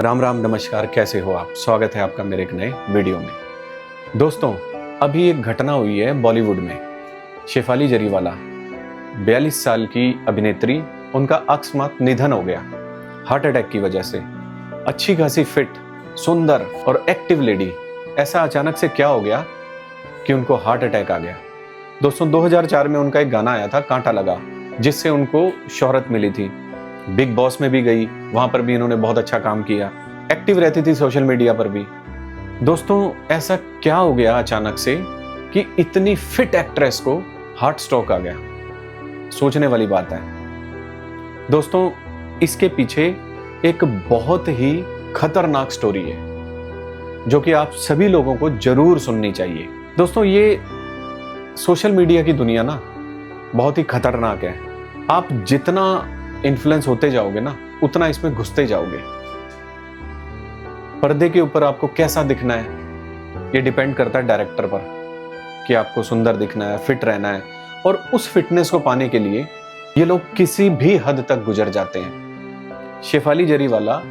राम राम नमस्कार, कैसे हो आप। स्वागत है आपका मेरे एक नए वीडियो में। दोस्तों, अभी एक घटना हुई है बॉलीवुड में। शेफाली जरीवाला 42 साल की अभिनेत्री, उनका अकस्मात निधन हो गया हार्ट अटैक की वजह से। अच्छी खासी फिट, सुंदर और एक्टिव लेडी, ऐसा अचानक से क्या हो गया कि उनको हार्ट अटैक आ गया। दोस्तों, 2004 में उनका एक गाना आया था कांटा लगा, जिससे उनको शोहरत मिली थी। बिग बॉस में भी गई, वहां पर भी इन्होंने बहुत अच्छा काम किया। एक्टिव रहती थी सोशल मीडिया पर भी। दोस्तों, ऐसा क्या हो गया अचानक से कि इतनी फिट एक्ट्रेस को हार्ट स्ट्रोक आ गया। सोचने वाली बात है। दोस्तों, इसके पीछे एक बहुत ही खतरनाक स्टोरी है जो कि आप सभी लोगों को जरूर सुननी चाहिए। दोस्तों, ये सोशल मीडिया की दुनिया ना बहुत ही खतरनाक है। आप जितना इन्फ्लुएंस होते जाओगे ना, उतना इसमें घुसते जाओगे। पर्दे के ऊपर आपको कैसा दिखना है, ये डिपेंड करता है डायरेक्टर पर कि आपको सुंदर दिखना है, फिट रहना है। और उस फिटनेस को पाने के लिए ये लोग किसी भी हद तक गुजर जाते हैं। Shefali Jariwala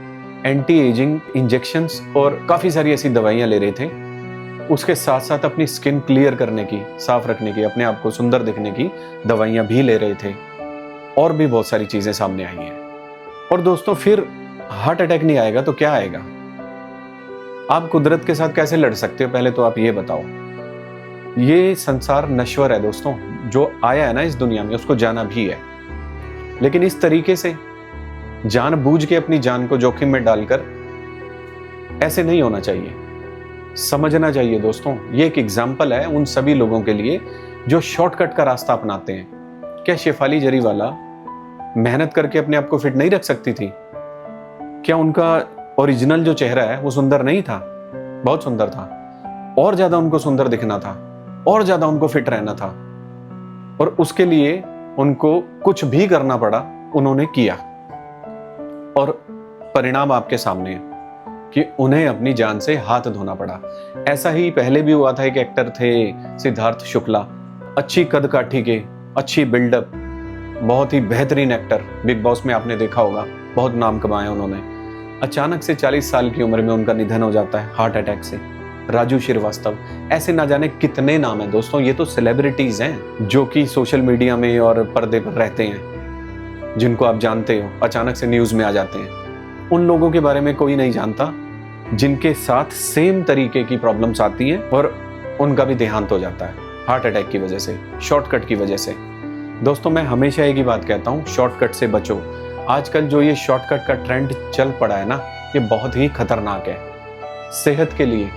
anti aging injections और काफी सारी ऐसी दवाइयां ले रहे थे। उसके साथ साथ अपनी स्किन क्लियर करने की, साफ रखने की, अपने आप को सुंदर दिखने की दवाइयां भी ले रहे थे। और भी बहुत सारी चीजें सामने आई हैं। और दोस्तों, फिर हार्ट अटैक नहीं आएगा तो क्या आएगा? आप कुदरत के साथ कैसे लड़ सकते हो, पहले तो आप ये बताओ। ये संसार नश्वर है दोस्तों। जो आया है ना इस दुनिया में, उसको जाना भी है। लेकिन इस तरीके से जानबूझ के अपनी जान को जोखिम में डालकर ऐसे नहीं होना चाहिए। समझना चाहिए दोस्तों। ये एक एग्जाम्पल है उन सभी लोगों के लिए जो शॉर्टकट का रास्ता अपनाते हैं। क्या शेफाली जरीवाला मेहनत करके अपने आप को फिट नहीं रख सकती थी? क्या उनका ओरिजिनल जो चेहरा है वो सुंदर नहीं था? बहुत सुंदर था। और ज्यादा उनको सुंदर दिखना था, और ज्यादा उनको फिट रहना था। और उसके लिए उनको कुछ भी करना पड़ा, उन्होंने किया। और परिणाम आपके सामने है कि उन्हें अपनी जान से हाथ धोना पड़ा। ऐसा ही पहले भी हुआ था। एक एक्टर थे सिद्धार्थ शुक्ला, अच्छी कद काठी के, अच्छी बिल्डअप, बहुत ही बेहतरीन एक्टर। बिग बॉस में आपने देखा होगा, बहुत नाम कमाया उन्होंने। अचानक से 40 साल की उम्र में उनका निधन हो जाता है हार्ट अटैक से। राजू श्रीवास्तव, ऐसे ना जाने कितने नाम हैं दोस्तों। ये तो सेलिब्रिटीज हैं जो कि सोशल मीडिया में और पर्दे पर रहते हैं, जिनको आप जानते हो, अचानक से न्यूज में आ जाते हैं। उन लोगों के बारे में कोई नहीं जानता जिनके साथ सेम तरीके की प्रॉब्लम्स आती हैं और उनका भी देहांत हो जाता है हार्ट अटैक की वजह से, शॉर्टकट की वजह से। दोस्तों, मैं हमेशा एक ही बात कहता हूँ, शॉर्टकट से बचो। आजकल जो ये शॉर्टकट का ट्रेंड चल पड़ा है ना, ये बहुत ही खतरनाक है। सेहत के लिए,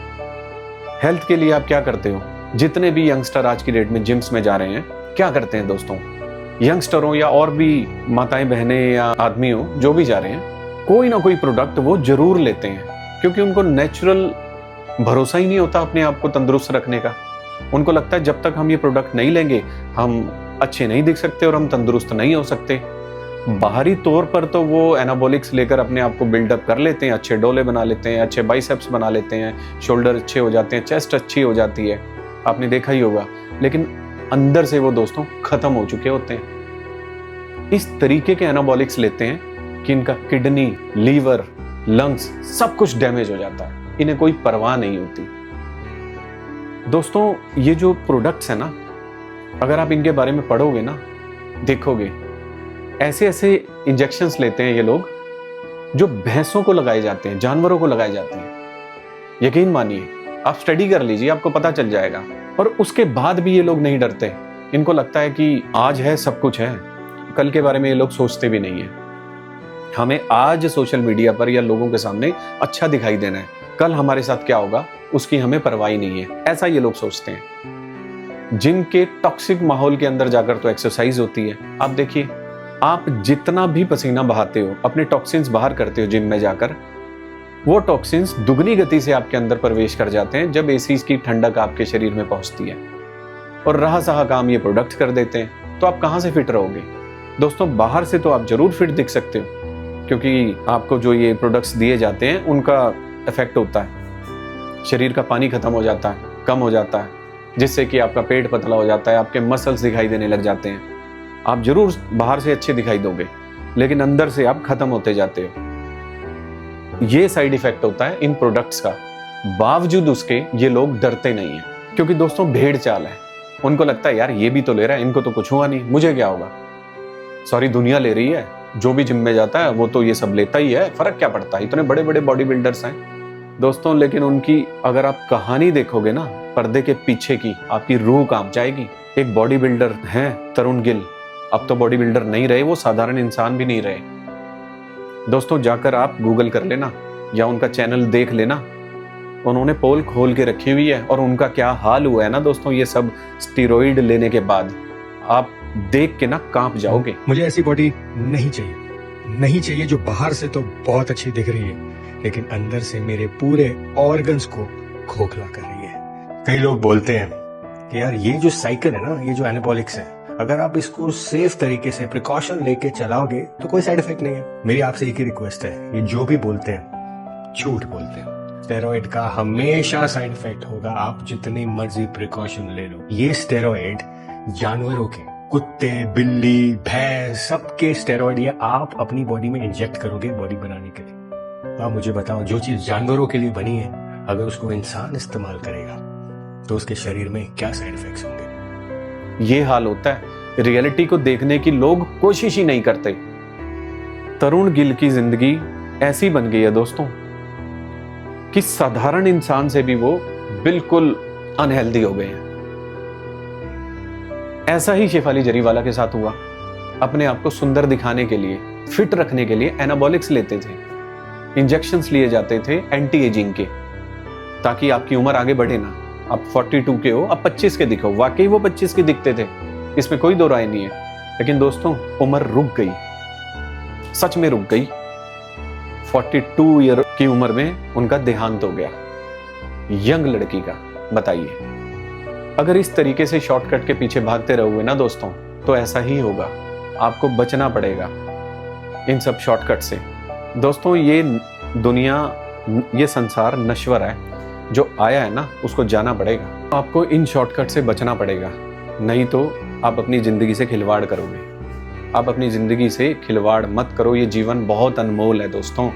हेल्थ के लिए आप क्या करते हो? जितने भी यंगस्टर आज की डेट में जिम्स में जा रहे हैं, क्या करते हैं दोस्तों? यंगस्टर हो या और भी माताएं बहनें या आदमी हो, जो भी जा रहे हैं, कोई ना कोई प्रोडक्ट वो जरूर लेते हैं, क्योंकि उनको नेचुरल भरोसा ही नहीं होता अपने आप को तंदुरुस्त रखने का। उनको लगता है जब तक हम ये प्रोडक्ट नहीं लेंगे, हम अच्छे नहीं दिख सकते और हम तंदुरुस्त नहीं हो सकते। बाहरी तौर पर तो वो एनाबॉलिक्स लेकर अपने आप को बिल्डअप कर लेते हैं, अच्छे डोले बना लेते हैं, अच्छे बाइसेप्स बना लेते हैं, शोल्डर अच्छे हो जाते हैं, चेस्ट अच्छी हो जाती है, आपने देखा ही होगा। लेकिन अंदर से वो दोस्तों खत्म हो चुके होते हैं। इस तरीके के एनाबॉलिक्स लेते हैं कि इनका किडनी, लीवर, लंग्स सब कुछ डैमेज हो जाता है। इन्हें कोई परवाह नहीं होती। दोस्तों, ये जो प्रोडक्ट्स है ना, अगर आप इनके बारे में पढ़ोगे ना, देखोगे ऐसे ऐसे इंजेक्शंस लेते हैं ये लोग जो भैंसों को लगाए जाते हैं, जानवरों को लगाए जाते हैं। यकीन मानिए, आप स्टडी कर लीजिए, आपको पता चल जाएगा। और उसके बाद भी ये लोग नहीं डरते। इनको लगता है कि आज है सब कुछ है, कल के बारे में ये लोग सोचते भी नहीं है। हमें आज सोशल मीडिया पर या लोगों के सामने अच्छा दिखाई देना है, कल हमारे साथ क्या होगा उसकी हमें परवाह ही नहीं है, ऐसा ये लोग सोचते हैं। जिम के टॉक्सिक माहौल के अंदर जाकर तो एक्सरसाइज होती है। आप देखिए, आप जितना भी पसीना बहाते हो, अपने टॉक्सिन्स बाहर करते हो जिम में जाकर, वो टॉक्सिन्स दुगनी गति से आपके अंदर प्रवेश कर जाते हैं जब एसी की ठंडक आपके शरीर में पहुंचती है। और रहा सहा काम ये प्रोडक्ट कर देते हैं, तो आप कहां से फिट रहोगे? दोस्तों, बाहर से तो आप जरूर फिट दिख सकते हो, क्योंकि आपको जो ये प्रोडक्ट्स दिए जाते हैं उनका इफेक्ट होता है। शरीर का पानी खत्म हो जाता है, कम हो जाता है, जिससे कि आपका पेट पतला हो जाता है, आपके मसल्स दिखाई देने लग जाते हैं। आप जरूर बाहर से अच्छे दिखाई दोगे, लेकिन अंदर से आप खत्म होते जाते हो। ये साइड इफेक्ट होता है इन प्रोडक्ट्स का। बावजूद उसके ये लोग डरते नहीं है, क्योंकि दोस्तों भेड़ चाल है। उनको लगता है यार ये भी तो ले रहा है, इनको तो कुछ हुआ नहीं, मुझे क्या होगा। सारी दुनिया ले रही है, जो भी जिम में जाता है वो तो ये सब लेता ही है, फर्क क्या पड़ता है, इतने बड़े बड़े बॉडी बिल्डर्स हैं दोस्तों। लेकिन उनकी अगर आप कहानी देखोगे ना पर्दे के पीछे की, आपकी रूह कांप जाएगी। एक बॉडी बिल्डर हैं तरुण गिल, अब तो बॉडी बिल्डर नहीं रहे, वो साधारण इंसान भी नहीं रहे दोस्तों। जाकर आप गूगल कर लेना या उनका चैनल देख लेना, उन्होंने पोल खोल के रखी हुई है और उनका क्या हाल हुआ है ना दोस्तों, ये सब स्टीरॉइड लेने के बाद आप देख के ना कांप जाओगे। मुझे ऐसी बॉडी नहीं चाहिए जो बाहर से तो बहुत अच्छी दिख रही है लेकिन अंदर से मेरे पूरे ऑर्गन्स को खोखला कर रही है। कई लोग बोलते हैं कि यार ये जो साइकिल है ना, ये जो एनाबॉलिक्स है, अगर आप इसको सेफ तरीके से प्रिकॉशन लेके चलाओगे तो कोई साइड इफेक्ट नहीं है। मेरी आपसे एक ही रिक्वेस्ट है, ये जो भी बोलते हैं झूठ बोलते हैं। स्टेरॉइड का हमेशा साइड इफेक्ट होगा, आप जितनी मर्जी प्रिकॉशन ले लो। ये स्टेरॉइड जानवरों के, कुत्ते, बिल्ली, भैंस, सबके स्टेरॉइड ये आप अपनी बॉडी में इंजेक्ट करोगे बॉडी बनाने के लिए। आप मुझे बताओ, जो चीज जानवरों के लिए बनी है अगर उसको इंसान इस्तेमाल करेगा तो उसके शरीर में क्या साइड इफेक्ट्स होंगे। ये हाल होता है, रियलिटी को देखने की लोग कोशिश ही नहीं करते। तरुण गिल की जिंदगी ऐसी बन गई है दोस्तों कि साधारण इंसान से भी वो बिल्कुल अनहेल्दी हो गए हैं। ऐसा ही शेफाली जरीवाला के साथ हुआ। अपने आप को सुंदर दिखाने के लिए, फिट रखने के लिए एनाबॉलिक्स लेते थे, इंजेक्शंस लिए जाते थे एंटी एजिंग के, ताकि आपकी उम्र आगे बढ़े ना। आप 42 के हो, अब 25 के दिखो। वाकई वो 25 के दिखते थे, इसमें कोई दो राय नहीं है। लेकिन दोस्तों उम्र रुक गई, सच में रुक गई। 42 ईयर की उम्र में उनका देहांत हो गया, यंग लड़की का। बताइए, अगर इस तरीके से शॉर्टकट के पीछे भागते रहोगे ना दोस्तों तो ऐसा ही होगा। आपको बचना पड़ेगा इन सब शॉर्टकट से। दोस्तों ये दुनिया, ये संसार नश्वर है, जो आया है ना उसको जाना पड़ेगा। आपको इन शॉर्टकट से बचना पड़ेगा, नहीं तो आप अपनी जिंदगी से खिलवाड़ करोगे। आप अपनी जिंदगी से खिलवाड़ मत करो, ये जीवन बहुत अनमोल है दोस्तों।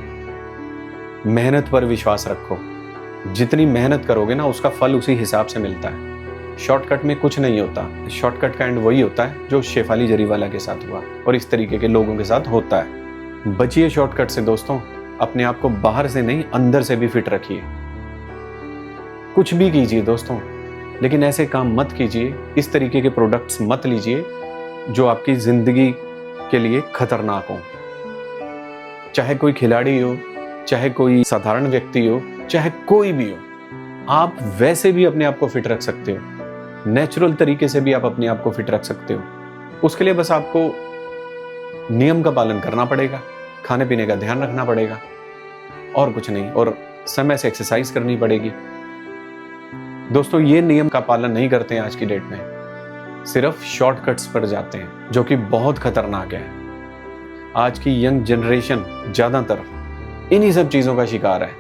मेहनत पर विश्वास रखो, जितनी मेहनत करोगे ना उसका फल उसी हिसाब से मिलता है। शॉर्टकट में कुछ नहीं होता, शॉर्टकट का एंड वही होता है जो शेफाली जरीवाला के साथ हुआ और इस तरीके के लोगों के साथ होता है। बचिए शॉर्टकट से दोस्तों, अपने आप को बाहर से नहीं अंदर से भी फिट रखिए। कुछ भी कीजिए दोस्तों, लेकिन ऐसे काम मत कीजिए, इस तरीके के प्रोडक्ट्स मत लीजिए जो आपकी जिंदगी के लिए खतरनाक हो। चाहे कोई खिलाड़ी हो, चाहे कोई साधारण व्यक्ति हो, चाहे कोई भी हो, आप वैसे भी अपने आप को फिट रख सकते हो। नेचुरल तरीके से भी आप अपने आप को फिट रख सकते हो। उसके लिए बस आपको नियम का पालन करना पड़ेगा, खाने पीने का ध्यान रखना पड़ेगा और कुछ नहीं, और समय से एक्सरसाइज करनी पड़ेगी। दोस्तों ये नियम का पालन नहीं करते हैं आज की डेट में, सिर्फ शॉर्टकट्स पर जाते हैं जो कि बहुत खतरनाक है। आज की यंग जनरेशन ज्यादातर इन्हीं सब चीजों का शिकार है।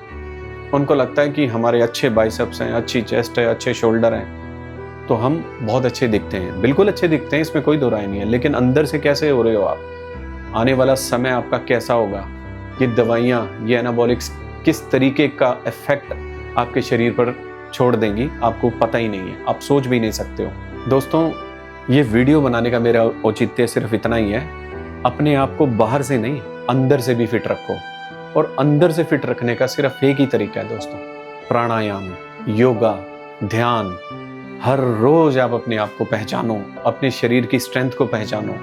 उनको लगता है कि हमारे अच्छे बाइसेप्स हैं, अच्छी चेस्ट है, अच्छे शोल्डर हैं तो हम बहुत अच्छे दिखते हैं। बिल्कुल अच्छे दिखते हैं, इसमें कोई दो राय नहीं है, लेकिन अंदर से कैसे हो रहे हो आप, आने वाला समय आपका कैसा होगा, ये दवाइयाँ, ये एनाबॉलिक्स किस तरीके का इफेक्ट आपके शरीर पर छोड़ देंगी आपको पता ही नहीं है, आप सोच भी नहीं सकते हो। दोस्तों ये वीडियो बनाने का मेरा औचित्य सिर्फ इतना ही है, अपने आप को बाहर से नहीं अंदर से भी फिट रखो। और अंदर से फिट रखने का सिर्फ एक ही तरीका है दोस्तों, प्राणायाम, योगा, ध्यान। हर रोज आप अपने आप को पहचानो, अपने शरीर की स्ट्रेंथ को पहचानो,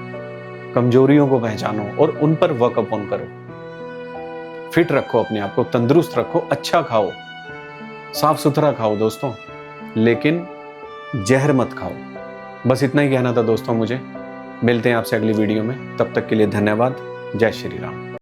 कमजोरियों को पहचानो और उन पर वर्कअप ऑन करो। फिट रखो अपने आप को, तंदुरुस्त रखो, अच्छा खाओ, साफ सुथरा खाओ दोस्तों, लेकिन जहर मत खाओ। बस इतना ही कहना था दोस्तों मुझे। मिलते हैं आपसे अगली वीडियो में, तब तक के लिए धन्यवाद। जय श्री राम।